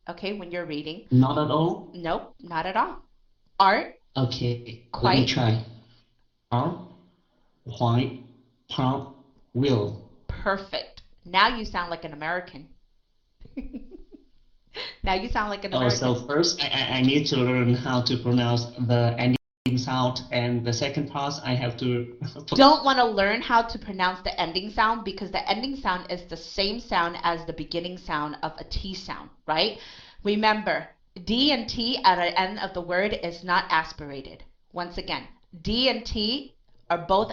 okay, when you're reading. Not at all? Nope, not at all. Art, Okay, let me quite try. R, white, park, will. perfect. Now you sound like an American. Now you sound like an Oh, so American. first I need to learn how to pronounce the ending sound, and the second part I have to. Don't want to learn how to pronounce the ending sound because the ending sound is the same sound as the beginning sound of a T sound, right? Remember, D and T at the end of the word is not aspirated. Once again, D and T are both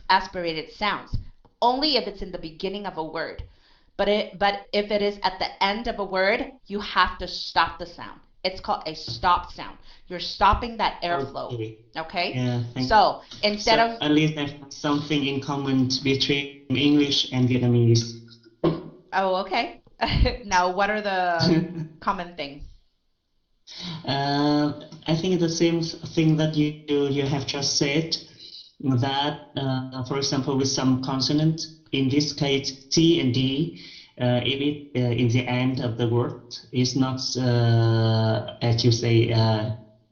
aspirated sounds, only if it's in the beginning of a word. But if it is at the end of a word, you have to stop the sound. It's called a stop sound. You're stopping that airflow. Okay. Okay? Yeah, thank you. So instead So of at least I have something in common between English and Vietnamese. oh, okay. Now what are the common things? I think the same thing that you have just said, that for example with some consonant, in this case T and D, if it in the end of the word is not as you say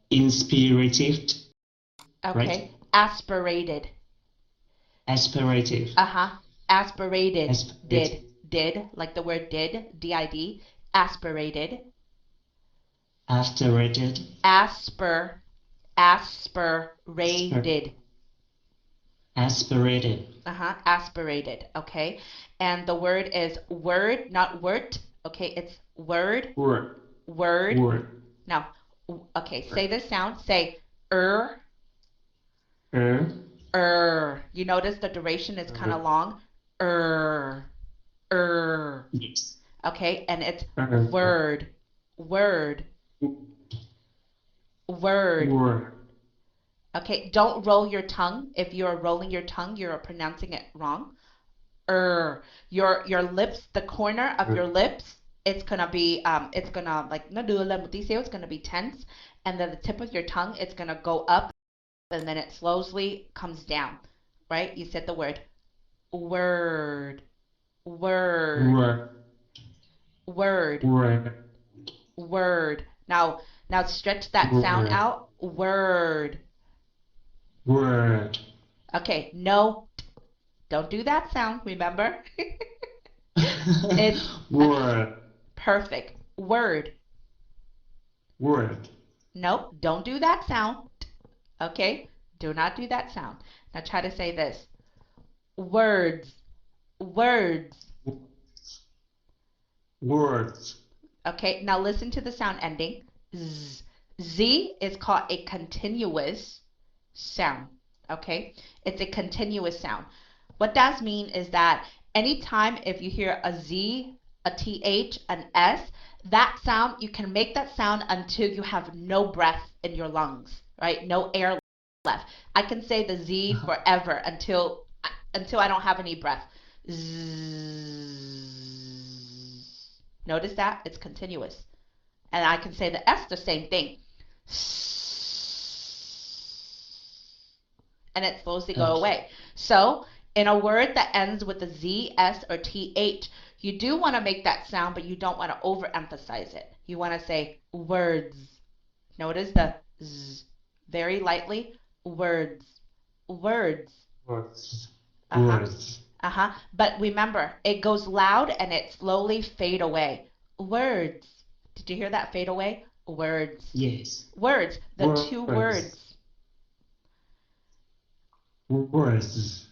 inspirative, right? Okay. Aspirated. Aspirative, Uh-huh. Aspirated. aspirative, Did, like the word did, D-I-D. Aspirated. aspirated, Asper, aspir, aspirated. aspirated, Uh-huh. Aspirated. Okay. And the word is word, not wort. Okay. It's word, word, word. word, Now, okay. Say word, this sound. Say er, er, You notice the duration is kind of er, long. Er, er. yes, Okay, and it's er, word, word, word. word, Okay, don't roll your tongue. If you're rolling your tongue, you're pronouncing it wrong. Your lips, the corner of your er, lips, it's gonna like no do it's gonna be tense, and then the tip of your tongue, it's gonna go up, and then it slowly comes down. Right? You said the word word, word, word, word, word, word. Now stretch that sound word, out. Word. word. Okay, no, don't do that sound, remember? It's a Word, perfect word. word, Nope, don't do that sound. Okay? Do not do that sound. Now try to say this. Words. Words. words. Okay, now listen to the sound ending. Z. Z is called a continuous sound. Okay? It's a continuous sound. What that means is that anytime if you hear a Z, a TH, an S, that sound, you can make that sound until you have no breath in your lungs, right? No air left. I can say the Z forever until I don't have any breath. Zzz. Notice that? It's continuous. And I can say the S the same thing. And it slowly go Okay. away. So in a word that ends with a Z, S, or TH, you do want to make that sound, but you don't want to overemphasize it. You want to say words. Notice the Z very lightly. Words. Words. Words, Uh-huh. words. Uh-huh. But remember, it goes loud and it slowly fade away. Words. Did you hear that fade away? Words. Yes. Words. The two Words, words. words,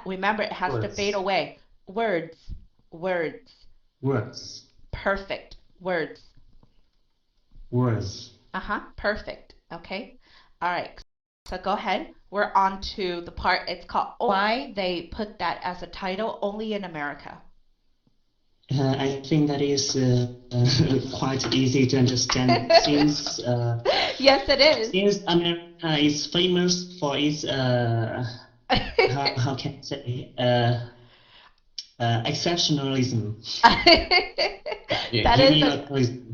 Remember, it has to fade words, away. Words. Words. words, Perfect. Words. words. Uh-huh. Perfect. Okay. All right. So go ahead. We're on to the part, it's called why they put that as a title only in America. I think that is quite easy to understand Yes, it is. since America is famous for its how can I say exceptionalism, That is a unilateralism.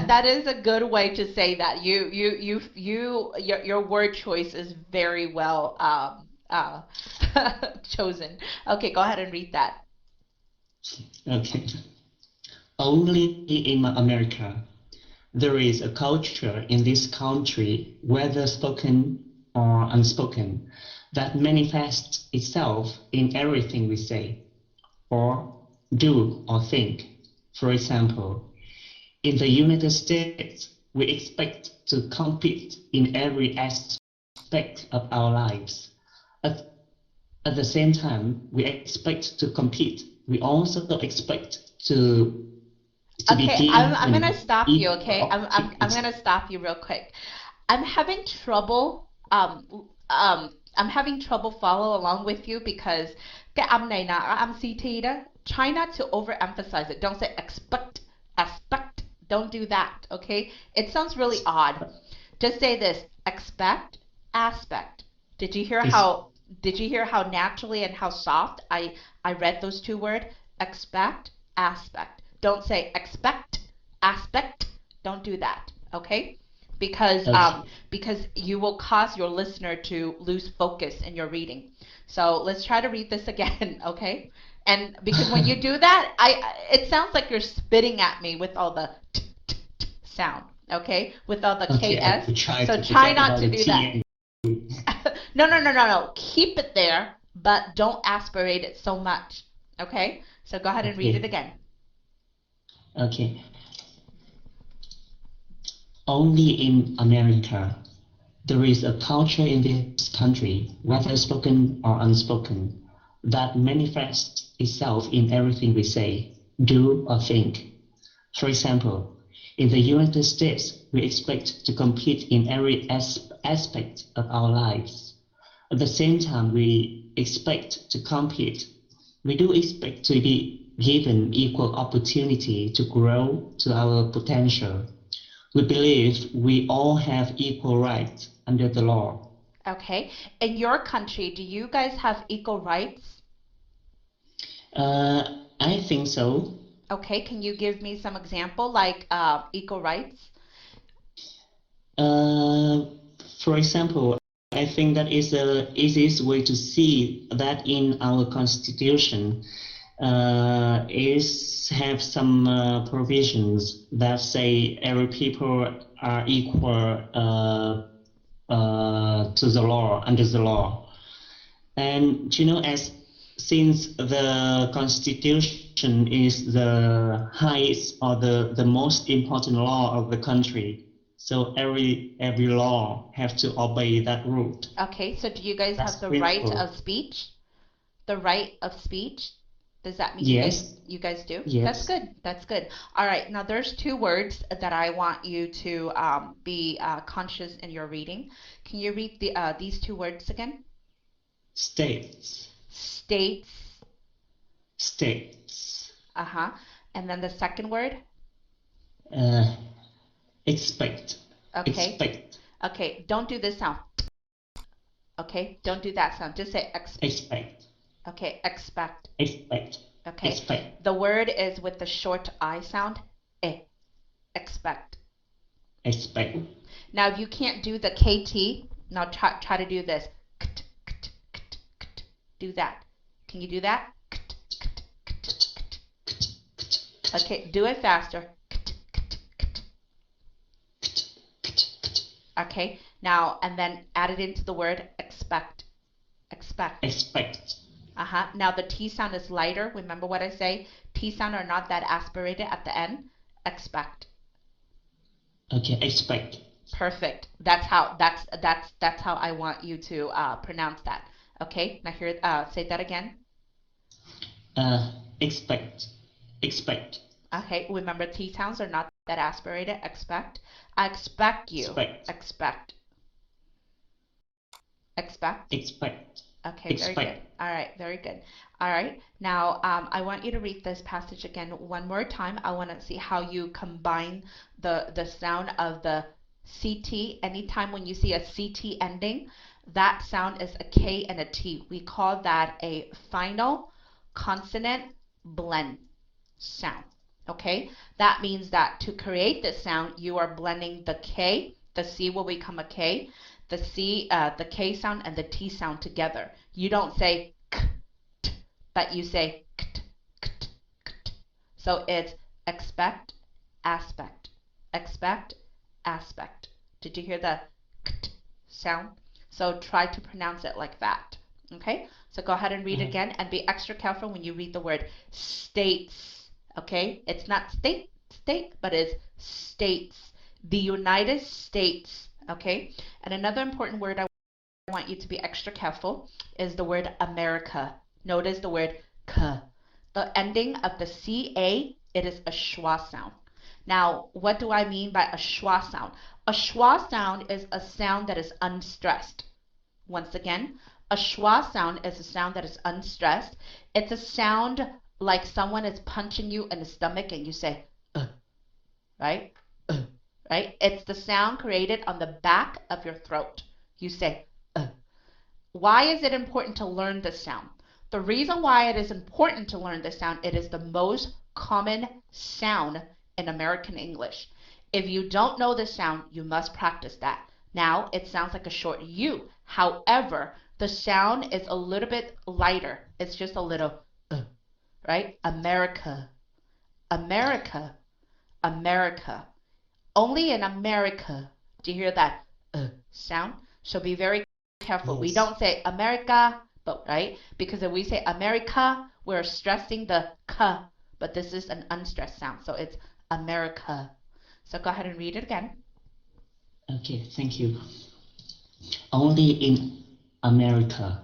that is a good way to say that. Your word choice is very well chosen. Okay, go ahead and read that. Okay. Only in America there is a culture in this country, whether spoken or unspoken, that manifests itself in everything we say, or do or think. For example, in the United States, we expect to compete in every aspect of our lives. At, at the same time, we expect to compete. We also expect to be Okay, I'm gonna given stop you, equal okay? I'm opportunity. gonna stop you real quick. I'm having trouble I'm having trouble follow along with you because cái âm này là âm CT đó. Try not to overemphasize it. Don't say expect, expect. Don't do that, okay? It sounds really odd. Just say this, expect, aspect. Did you hear It's how did you hear how naturally and how soft I read those two words? Expect, aspect. Don't say expect, aspect. Don't do that, okay? Because okay. because you will cause your listener to lose focus in your reading. So let's try to read this again, okay? And because when you do that, I it sounds like you're spitting at me with all the sound, okay? With all the Okay, I KS. will try So to try forget not about to the do T that. and No, no, no, no, no. Keep it there, but don't aspirate it so much. Okay? So go ahead and read it okay. again. Okay. Only in America there is a culture in this country, whether spoken or unspoken, that manifests itself in everything we say, do, or think. For example, in the United States, we expect to compete in every aspect of our lives. At the same time, we expect to compete. We do expect to be given equal opportunity to grow to our potential. We believe we all have equal rights under the law. Okay? In your country, do you guys have equal rights? I think so. Okay, can you give me some example like equal rights? Uh, for example, I think that is the easiest way to see that in our constitution is have some provisions that say every people are equal to the law under the law. And as since the constitution is the highest or the most important law of the country, so every law have to obey that rule. Okay, so do you guys That's have the right principle. of speech? The right of speech? Does that mean Yes, you guys do? That's yes. good. That's good. All right. Now there's two words that I want you to be conscious in your reading. Can you read these two words again? States, States. states. Uh-huh. And then the second word? Uh, expect, Okay. expect, Okay. Don't do this sound. Okay. Don't do that sound. Just say expect, okay. Expect. expect, Okay. expect, The word is with the short I sound. Eh. Expect. expect. Now you can't do the KT. Now try to do this. Do that. Can you do that? Okay, do it faster. Okay, now and then add it into the word expect. Expect. Expect. Uh-huh. Now the T sound is lighter. Remember what I say? T sound are not that aspirated at the end. Expect. Okay, expect. Perfect. That's how I want you to pronounce that. Okay. Now here, say that again. Uh, expect, expect, Okay. Remember, T sounds are not that aspirated. Expect. I expect you. expect, Expect. Expect. expect, Okay. Very good. expect. All right. Very good. All right. Now, I want you to read this passage again one more time. I want to see how you combine the sound of the CT. Anytime when you see a CT ending, that sound is a K and a T. We call that a final consonant blend sound. Okay? That means that to create this sound, you are blending the K, the C will become a K, the K sound and the T sound together. You don't say k, t, but you say kt, kt, kt. So it's expect, aspect, expect, aspect. Did you hear the kt sound? So try to pronounce it like that. Okay, so go ahead and read it again and be extra careful when you read the word states. Okay, it's not state, but it's states. The United States. Okay, and another important word I want you to be extra careful is the word America. Notice the word k. The ending of the CA, it is a schwa sound. Now, what do I mean by a schwa sound? A schwa sound is a sound that is unstressed. Once again, a schwa sound is a sound that is unstressed. It's a sound like someone is punching you in the stomach and you say, right? Right? It's the sound created on the back of your throat. You say, Why is it important to learn this sound? The reason why it is important to learn this sound, it is the most common sound in American English. If you don't know this sound, you must practice that. Now, it sounds like a short U. However, the sound is a little bit lighter. It's just a little, right? America, America, America. Only in America do you hear that sound. So be very careful. Yes. We don't say America, but right? Because if we say America, we're stressing the k, but this is an unstressed sound. So it's America. So go ahead and read it again. Okay, thank you. Only in America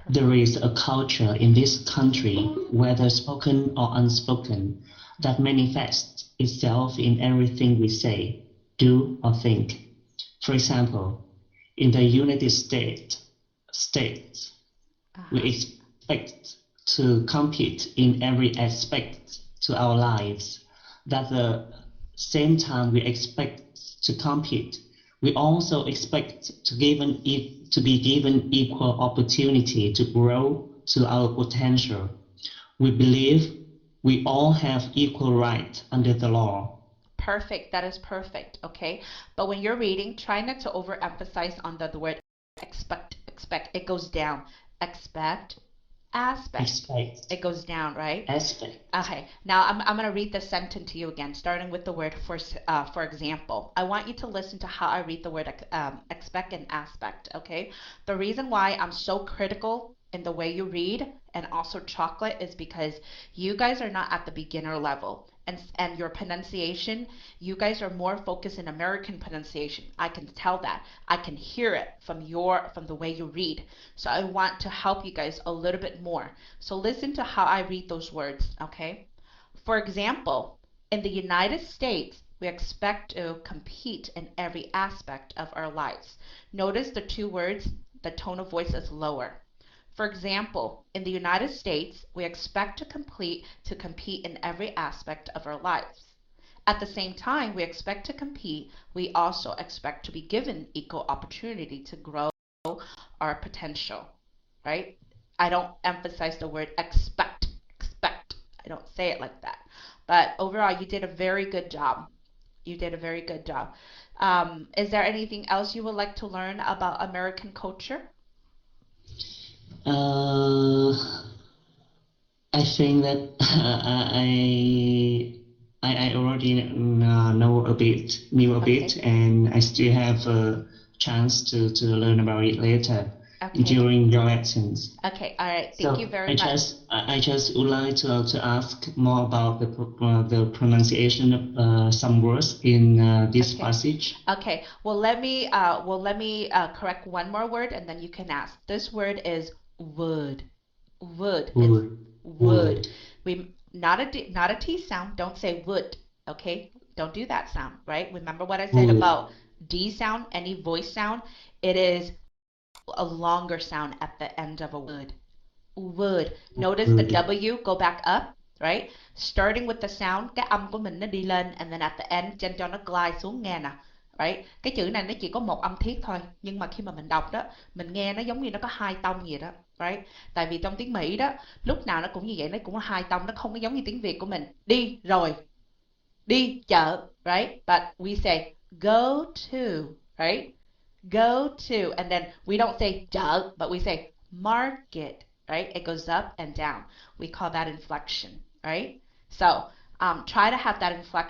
there is a culture in this country, whether spoken or unspoken, that manifests itself in everything we say, do, or think. For example, in the United States, we expect to compete in every aspect to our lives. At the same time we expect to compete, we also expect to be given equal opportunity to grow to our potential. We believe we all have equal right under the law. Perfect. That is perfect. Okay. But when you're reading, try not to overemphasize on the word expect. It goes down. Expect, aspect. It goes down, right? Aspect. Okay. Now I'm going to read the sentence to you again, starting with the word for example. I want you to listen to how I read the word expect and aspect. Okay. The reason why I'm so critical in the way you read and also chocolate is because you guys are not at the beginner level. And your pronunciation, you guys are more focused in American pronunciation. I can tell that. I can hear it from the way you read. So I want to help you guys a little bit more. So listen to how I read those words, okay? For example, in the United States, we expect to compete in every aspect of our lives. Notice the two words, the tone of voice is lower. For example, in the United States, we expect to compete in every aspect of our lives. At the same time we expect to compete, we also expect to be given equal opportunity to grow our potential, right? I don't emphasize the word expect. I don't say it like that. But overall, you did a very good job. You did a very good job. Is there anything else you would like to learn about American culture? Uh, I think that I already knew a bit, and I still have a chance to learn about it later during your lessons. Okay, all right. Thank you very much. I just would like to ask more about the pronunciation of some words in this passage. Okay. Well, let me correct one more word, and then you can ask. This word is would. Would. It's would. We not a T sound. Don't say would. Okay. Don't do that sound. Right. Remember what I said about D sound. Any voice sound. It is a longer sound at the end of a word. Would. Notice the W go back up, right? Starting with the sound, cái âm của mình nó đi lên, and then at the end trên cho nó glide xuống nghe nè. Right? Cái chữ này nó chỉ có một âm thiết thôi, nhưng mà khi mà mình đọc đó, mình nghe nó giống như nó có hai tông vậy đó, right? Tại vì trong tiếng Mỹ đó, lúc nào nó cũng như vậy, nó cũng có hai tông, nó không có giống như tiếng Việt của mình. Đi rồi, đi chợ, right? But we say go to, right? Go to, and then we don't say chợ, but we say market, right? It goes up and down. We call that inflection, right? So Try to have that inflection